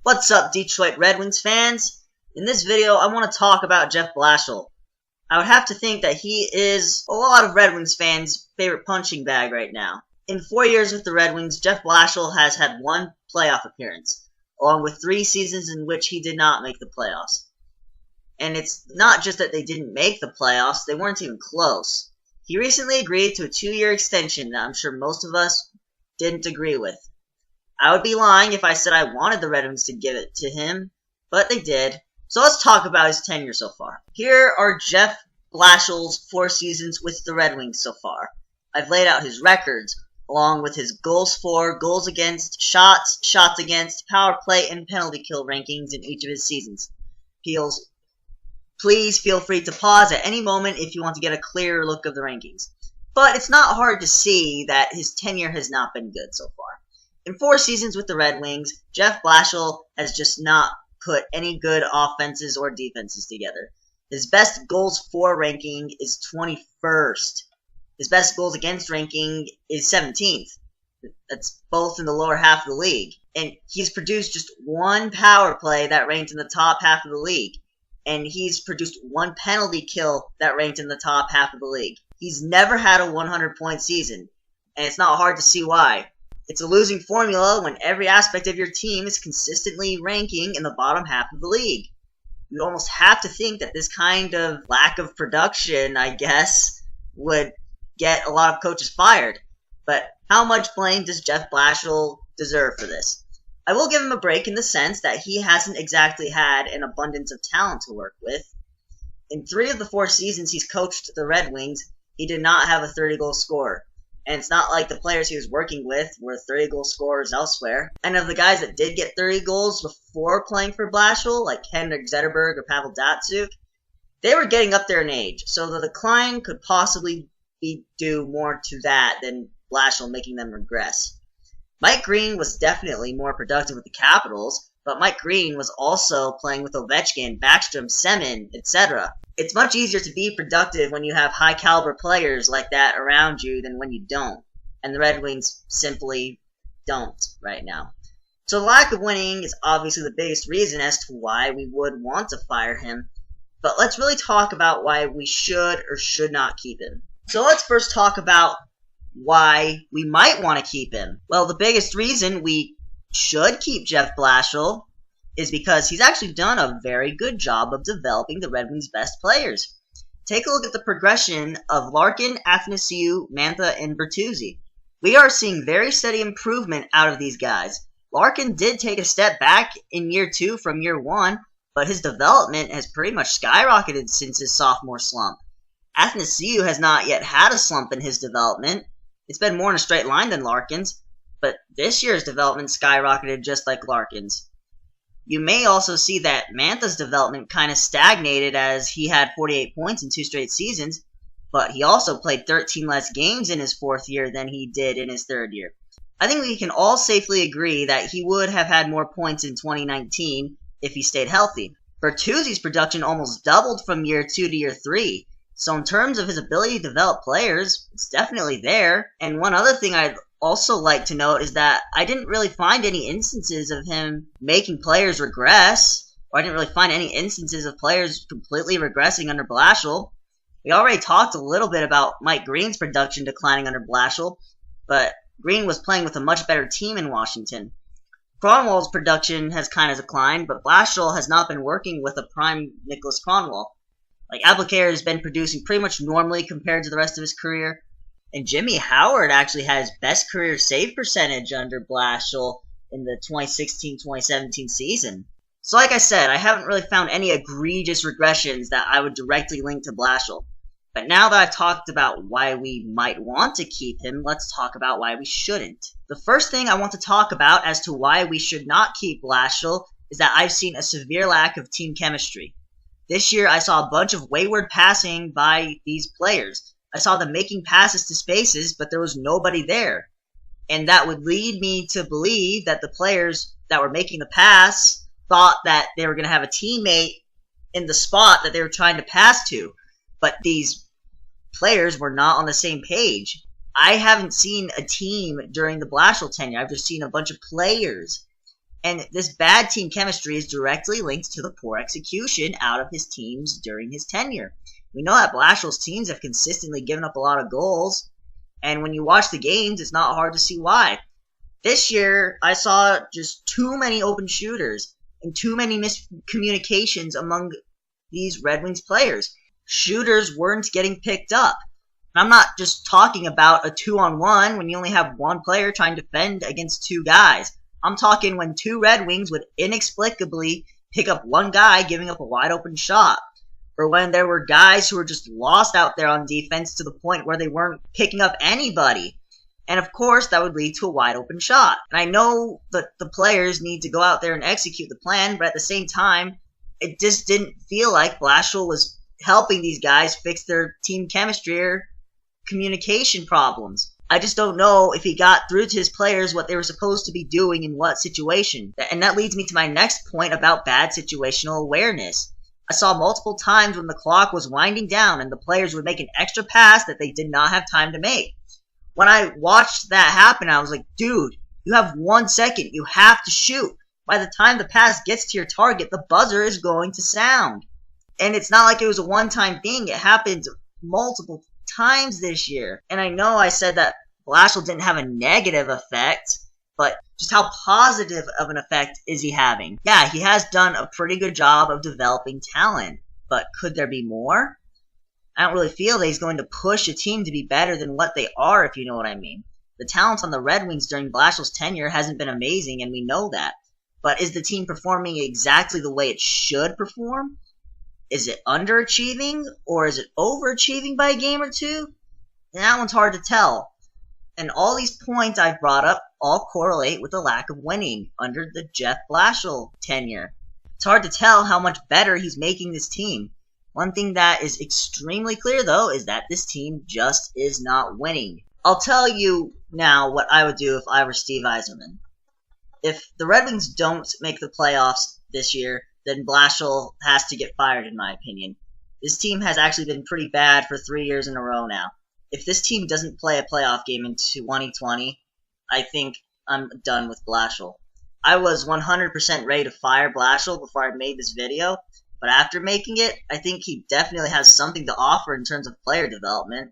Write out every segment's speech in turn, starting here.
What's up, Detroit Red Wings fans? In this video, I want to talk about Jeff Blashill. I would have to think that he is a lot of Red Wings fans' favorite punching bag right now. In 4 years with the Red Wings, Jeff Blashill has had one playoff appearance, along with 3 seasons in which he did not make the playoffs. And it's not just that they didn't make the playoffs, they weren't even close. He recently agreed to a 2-year extension that I'm sure most of us didn't agree with. I would be lying if I said I wanted the Red Wings to give it to him, but they did. So let's talk about his tenure so far. Here are Jeff Blashill's 4 seasons with the Red Wings so far. I've laid out his records, along with his goals for, goals against, shots, shots against, power play, and penalty kill rankings in each of his seasons. Please feel free to pause at any moment if you want to get a clearer look of the rankings. But it's not hard to see that his tenure has not been good so far. In 4 seasons with the Red Wings, Jeff Blashill has just not put any good offenses or defenses together. His best goals for ranking is 21st. His best goals against ranking is 17th. That's both in the lower half of the league. And he's produced just 1 power play that ranked in the top half of the league. And he's produced 1 penalty kill that ranked in the top half of the league. He's never had a 100-point season. And it's not hard to see why. It's a losing formula when every aspect of your team is consistently ranking in the bottom half of the league. You'd almost have to think that this kind of lack of production, I guess, would get a lot of coaches fired. But how much blame does Jeff Blashill deserve for this? I will give him a break in the sense that he hasn't exactly had an abundance of talent to work with. In 3 of the 4 seasons he's coached the Red Wings, he did not have a 30-goal scorer. And it's not like the players he was working with were 30-goal scorers elsewhere. And of the guys that did get 30 goals before playing for Blashill, like Henrik Zetterberg or Pavel Datsyuk, they were getting up there in age, so the decline could possibly be due more to that than Blashill making them regress. Mike Green was definitely more productive with the Capitals, but Mike Green was also playing with Ovechkin, Backstrom, Semin, etc. It's much easier to be productive when you have high-caliber players like that around you than when you don't. And the Red Wings simply don't right now. So the lack of winning is obviously the biggest reason as to why we would want to fire him. But let's really talk about why we should or should not keep him. So let's first talk about why we might want to keep him. Well, the biggest reason we should keep Jeff Blashill is because he's actually done a very good job of developing the Red Wings' best players. Take a look at the progression of Larkin, Athanasiou, Mantha, and Bertuzzi. We are seeing very steady improvement out of these guys. Larkin did take a step back in year 2 from year 1, but his development has pretty much skyrocketed since his sophomore slump. Athanasiou has not yet had a slump in his development. It's been more in a straight line than Larkin's, but this year's development skyrocketed just like Larkin's. You may also see that Mantha's development kind of stagnated as he had 48 points in 2 straight seasons, but he also played 13 less games in his 4th year than he did in his 3rd year. I think we can all safely agree that he would have had more points in 2019 if he stayed healthy. Bertuzzi's production almost doubled from year 2 to year 3, so in terms of his ability to develop players, it's definitely there. And one other thing I'd also like to note is that I didn't really find any instances of him making players regress, or I didn't really find any instances of players completely regressing under Blashill. We already talked a little bit about Mike Green's production declining under Blashill, but Green was playing with a much better team in Washington. Kronwall's production has kind of declined, but Blashill has not been working with a prime Nicholas Kronwall. Like, Abdelkader has been producing pretty much normally compared to the rest of his career. And Jimmy Howard actually had his best career save percentage under Blashill in the 2016-2017 season. So like I said, I haven't really found any egregious regressions that I would directly link to Blashill. But now that I've talked about why we might want to keep him, let's talk about why we shouldn't. The first thing I want to talk about as to why we should not keep Blashill is that I've seen a severe lack of team chemistry. This year I saw a bunch of wayward passing by these players. I saw them making passes to spaces, but there was nobody there. And that would lead me to believe that the players that were making the pass thought that they were going to have a teammate in the spot that they were trying to pass to. But these players were not on the same page. I haven't seen a team during the Blashill tenure. I've just seen a bunch of players. And this bad team chemistry is directly linked to the poor execution out of his teams during his tenure. We know that Blashill's teams have consistently given up a lot of goals, and when you watch the games, it's not hard to see why. This year, I saw just too many open shooters and too many miscommunications among these Red Wings players. Shooters weren't getting picked up. And I'm not just talking about a 2-on-1 when you only have one player trying to defend against two guys. I'm talking when two Red Wings would inexplicably pick up one guy giving up a wide open shot. Or when there were guys who were just lost out there on defense to the point where they weren't picking up anybody. And of course, that would lead to a wide open shot. And I know that the players need to go out there and execute the plan, but at the same time, it just didn't feel like Blashill was helping these guys fix their team chemistry or communication problems. I just don't know if he got through to his players what they were supposed to be doing in what situation. And that leads me to my next point about bad situational awareness. I saw multiple times when the clock was winding down and the players would make an extra pass that they did not have time to make. When I watched that happen, I was like, dude, you have 1 second. You have to shoot. By the time the pass gets to your target, the buzzer is going to sound. And it's not like it was a one-time thing. It happened multiple times this year. And I know I said that Blashill didn't have a negative effect, but just how positive of an effect is he having? Yeah, he has done a pretty good job of developing talent, but could there be more? I don't really feel that he's going to push a team to be better than what they are, if you know what I mean. The talent on the Red Wings during Blashill's tenure hasn't been amazing, and we know that. But is the team performing exactly the way it should perform? Is it underachieving, or is it overachieving by a game or two? And that one's hard to tell. And all these points I've brought up all correlate with the lack of winning under the Jeff Blashill tenure. It's hard to tell how much better he's making this team. One thing that is extremely clear, though, is that this team just is not winning. I'll tell you now what I would do if I were Steve Yzerman. If the Red Wings don't make the playoffs this year, then Blashill has to get fired, in my opinion. This team has actually been pretty bad for 3 years in a row now. If this team doesn't play a playoff game in 2020, I think I'm done with Blashill. I was 100% ready to fire Blashill before I made this video, but after making it, I think he definitely has something to offer in terms of player development.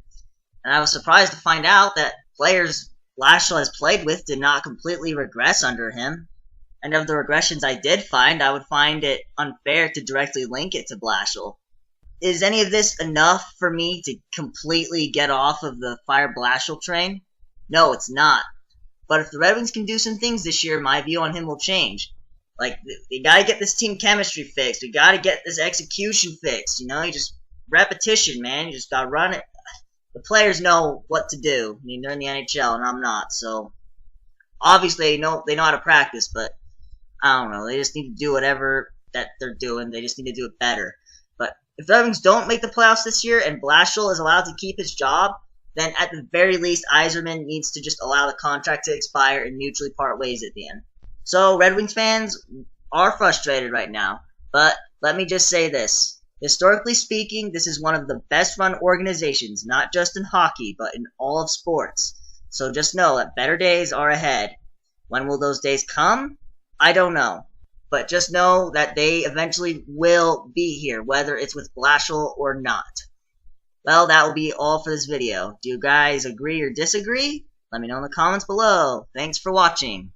And I was surprised to find out that players Blashill has played with did not completely regress under him. And of the regressions I did find, I would find it unfair to directly link it to Blashill. Is any of this enough for me to completely get off of the fire Blashill train? No, it's not. But if the Red Wings can do some things this year, my view on him will change. Like, they gotta get this team chemistry fixed. We gotta get this execution fixed. You know, you just repetition, man. You just gotta run it. The players know what to do. I mean, they're in the NHL, and I'm not. So, obviously, they know how to practice, but I don't know. They just need to do whatever that they're doing. They just need to do it better. But if the Red Wings don't make the playoffs this year and Blashill is allowed to keep his job, then at the very least, Yzerman needs to just allow the contract to expire and mutually part ways at the end. So, Red Wings fans are frustrated right now. But let me just say this. Historically speaking, this is one of the best-run organizations, not just in hockey, but in all of sports. So just know that better days are ahead. When will those days come? I don't know. But just know that they eventually will be here, whether it's with Blashill or not. Well, that will be all for this video. Do you guys agree or disagree? Let me know in the comments below. Thanks for watching.